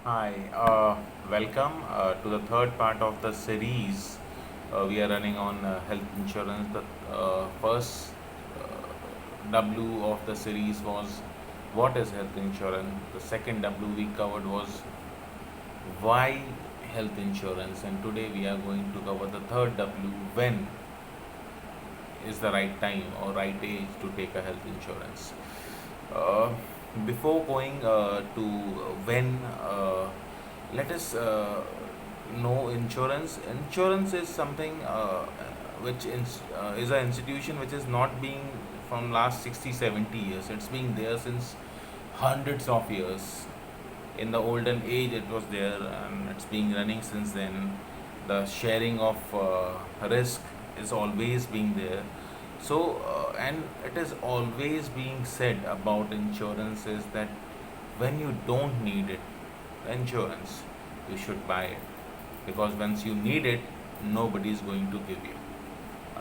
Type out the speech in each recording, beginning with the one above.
Hi, welcome to the third part of the series we are running on health insurance. The first W of the series was what is health insurance. The second W we covered was why health insurance, and today we are going to cover the third W, when is the right time or right age to take a health insurance. Uh, Before going to when, let us know insurance. Insurance is something is an institution which is not being from last 60, 70 years. It's been there since hundreds of years. In the olden age it was there, and it's been running since then. The sharing of risk is always being there. So and it is always being said about insurance is that when you don't need it, insurance, you should buy it, because once you need it, nobody is going to give you.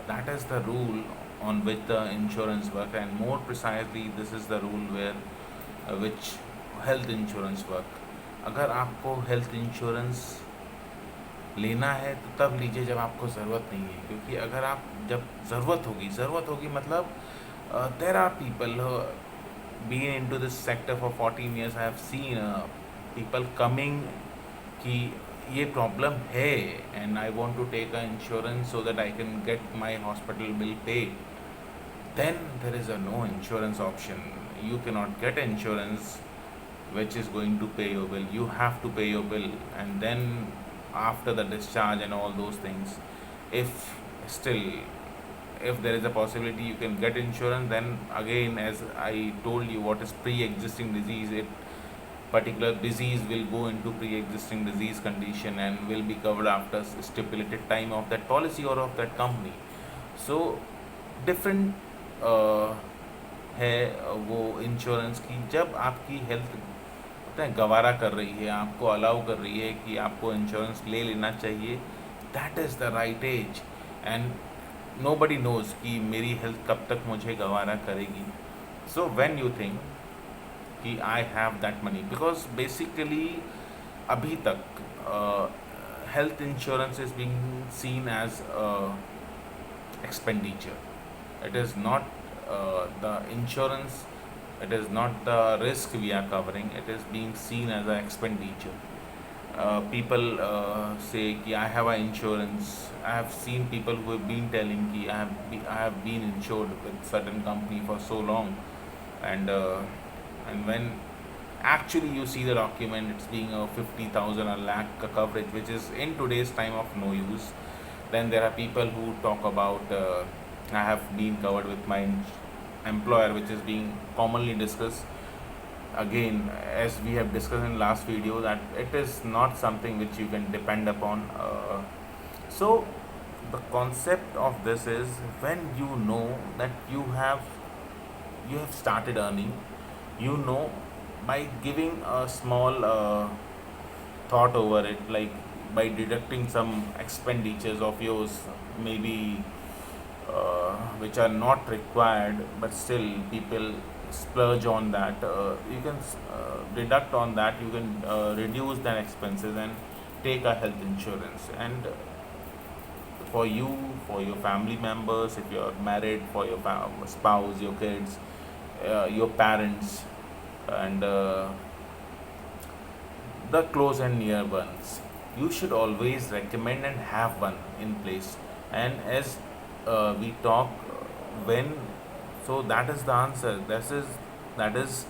That is the rule on which the insurance work, and more precisely this is the rule where which health insurance work. अगर आपको health insurance लेना है तो तब लीजिए जब आपको ज़रूरत नहीं है, क्योंकि अगर आप जब ज़रूरत होगी मतलब there are people been in to this sector for 14 years. I have seen people coming कि ये प्रॉब्लम है and I want to take a insurance so that I can get my hospital bill paid. Then there is a no insurance option. You cannot get insurance which is going to pay your bill. You have to pay your bill, and then after the discharge and all those things, if still, if there is a possibility you can get insurance, then again, as I told you, what is pre-existing disease, it particular disease will go into pre-existing disease condition and will be covered after stipulated time of that policy or of that company. So different है वो insurance की. जब आपकी health पता है गवारा कर रही है, आपको अलाउ कर रही है कि आपको इंश्योरेंस ले लेना चाहिए, that is the right age. And nobody knows कि मेरी हेल्थ कब तक मुझे गवारा करेगी. सो व्हेन यू थिंक कि I have that money, because basically अभी तक health insurance is being seen as expenditure. It is not the insurance, it is not the risk we are covering, it is being seen as an expenditure. People say कि I have an insurance. I have seen people who have been telling कि I have been insured with certain company for so long, and when actually you see the document, it's being a 50,000 a lakh coverage, which is in today's time of no use. Then there are people who talk about I have been covered with my employer, which is being commonly discussed. Again, as we have discussed in last video, that it is not something which you can depend upon. So the concept of this is, when you know that you have started earning, you know, by giving a small thought over it, like by deducting some expenditures of yours, maybe which are not required, but still people splurge on that. You can deduct on that, you can reduce that expenses and take a health insurance. And for you, for your family members, if you're married, for your spouse, your kids, your parents, and the close and near ones, you should always recommend and have one in place. And as we talk when, so that is the answer. That is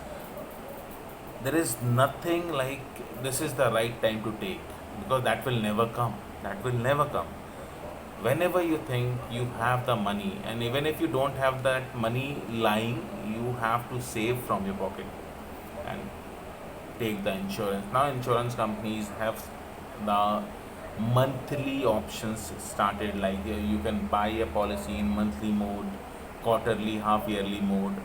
there is nothing like this is the right time to take, because that will never come. That will never come. Whenever you think you have the money, and even if you don't have that money lying, you have to save from your pocket and take the insurance. Now insurance companies have the monthly options started, like you can buy a policy in monthly mode, quarterly, half yearly mode.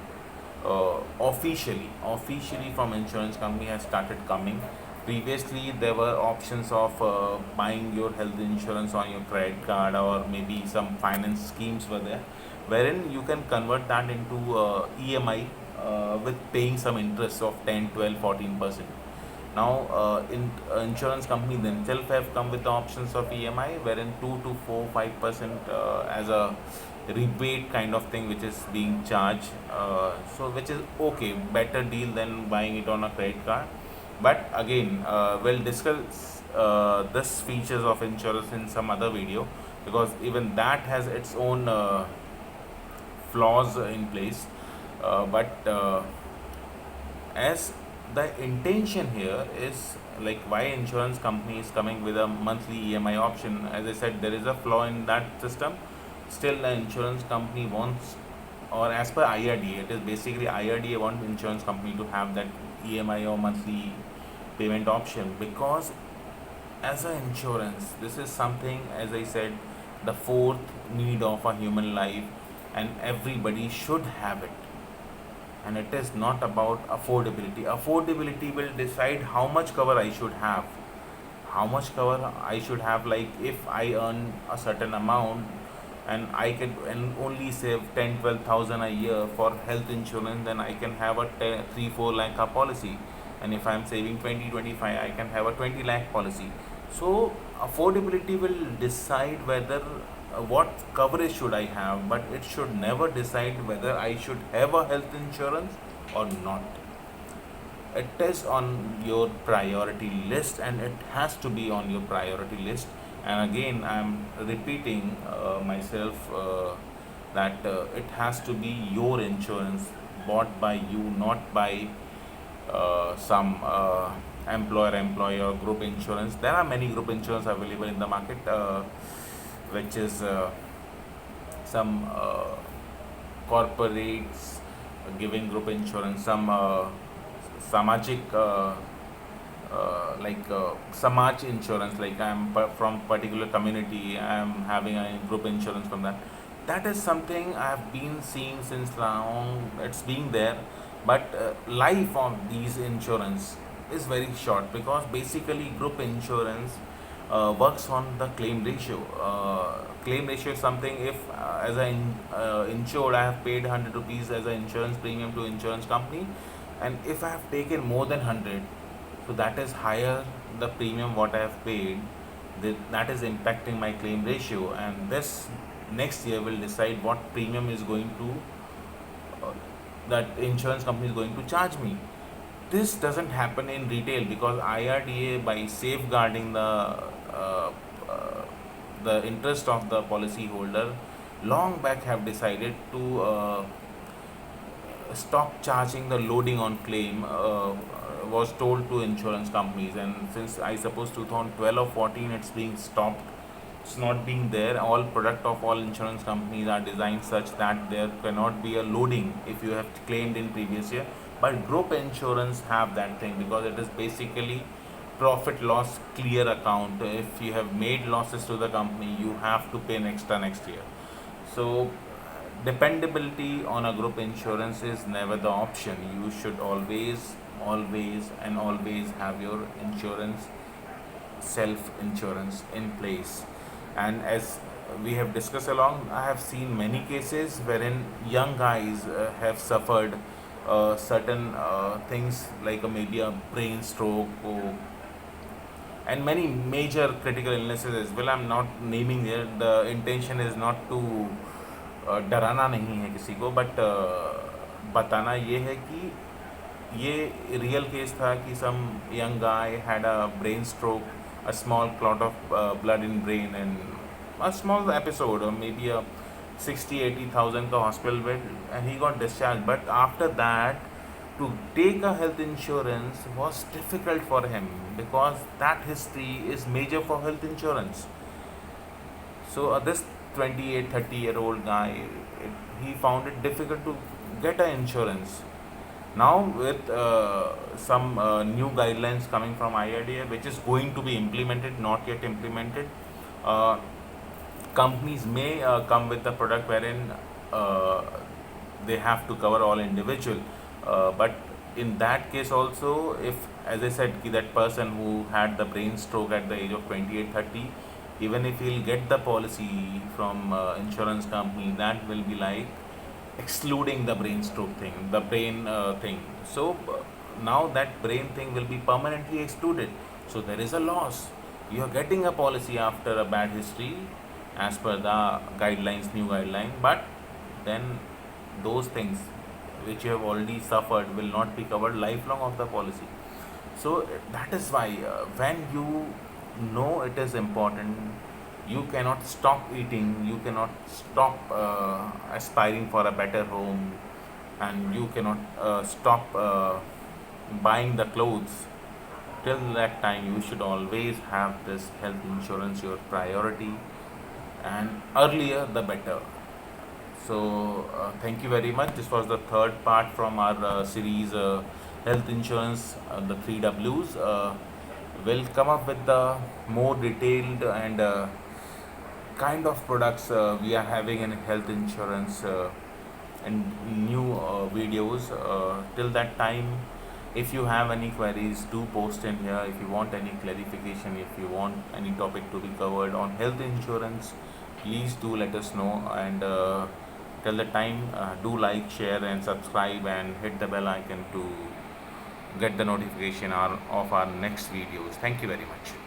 Officially from insurance company has started coming. Previously there were options of buying your health insurance on your credit card, or maybe some finance schemes were there, wherein you can convert that into EMI with paying some interest of 10, 12, 14%. Now, insurance company themselves have come with the options of EMI, wherein 2 to 4, 5% as a rebate kind of thing, which is being charged. So, which is okay, better deal than buying it on a credit card. But again, we'll discuss this features of insurance in some other video, because even that has its own flaws in place. But as the intention here is like why insurance company is coming with a monthly EMI option. As I said, there is a flaw in that system. Still, the insurance company wants, or as per IRDA, it is basically IRDA want insurance company to have that EMI or monthly payment option, because as a insurance, this is something, as I said, the fourth need of a human life, and everybody should have it. And it is not about affordability. Affordability will decide how much cover I should have. How much cover I should have, like if I earn a certain amount and I can and only save 10, 12,000 a year for health insurance, then I can have a 3, 4 lakh policy. And if I'm saving 20, 25, I can have a 20 lakh policy. So affordability will decide whether what coverage should I have, but it should never decide whether I should have a health insurance or not. It is on your priority list, and it has to be on your priority list. And again, I'm repeating myself that it has to be your insurance, bought by you, not by some employer or group insurance. There are many group insurance available in the market, which is some corporates giving group insurance, some samajik samaj insurance, like from particular community, I'm having a group insurance from that. That is something I have been seeing since long. It's being there, but life of these insurance is very short, because basically group insurance works on the claim ratio. Claim ratio is something, if as insured, I have paid 100 rupees as an insurance premium to insurance company, and if I have taken more than 100, so that is higher the premium what I have paid, that is impacting my claim ratio, and this next year will decide what premium is going to that insurance company is going to charge me. This doesn't happen in retail, because IRDA, by safeguarding uh, uh, the interest of the policy holder, long back have decided to stop charging the loading on claim, was told to insurance companies. And since I suppose 2012 or 14, it's being stopped. It's not being there. All product of all insurance companies are designed such that there cannot be a loading if you have claimed in previous year. But group insurance have that thing, because it is basically profit loss clear account. If you have made losses to the company, you have to pay next year. So dependability on a group insurance is never the option. You should always have your insurance, self insurance in place. And as we have discussed along, I have seen many cases wherein young guys have suffered certain things, like maybe a brain stroke, and many major critical illnesses as well. I'm not naming here. The intention is not to डराना नहीं है किसी को, but बताना ये है कि ये रियल केस था कि some young guy had a brain stroke, a small clot of blood in brain, and a small episode, or maybe a 60, 80,000 ka hospital bed, and he got discharged. But after that, to take a health insurance was difficult for him, because that history is major for health insurance. So this 28, 30-year-old guy, he found it difficult to get an insurance. Now with some new guidelines coming from IRDA, which is going to be implemented, not yet implemented, uh, companies may come with a product wherein uh, they have to cover all individual. But in that case also, if, as I said, that person who had the brain stroke at the age of 28, 30, even if he'll get the policy from insurance company, that will be like excluding the brain stroke thing, the brain thing. So now that brain thing will be permanently excluded. So there is a loss. You are getting a policy after a bad history as per the guidelines, new guideline, but then those things which you have already suffered will not be covered lifelong of the policy. So that is why when you know it is important, you cannot stop eating, you cannot stop aspiring for a better home, and you cannot stop buying the clothes. Till that time, you should always have this health insurance your priority, and earlier the better. So, thank you very much. This was the third part from our series, Health Insurance, the three W's. We'll come up with the more detailed and kind of products we are having in health insurance and new videos. Till that time, if you have any queries, do post in here. If you want any clarification, if you want any topic to be covered on health insurance, please do let us know. And till the time, do like, share, and subscribe, and hit the bell icon to get the notification of our next videos. Thank you very much.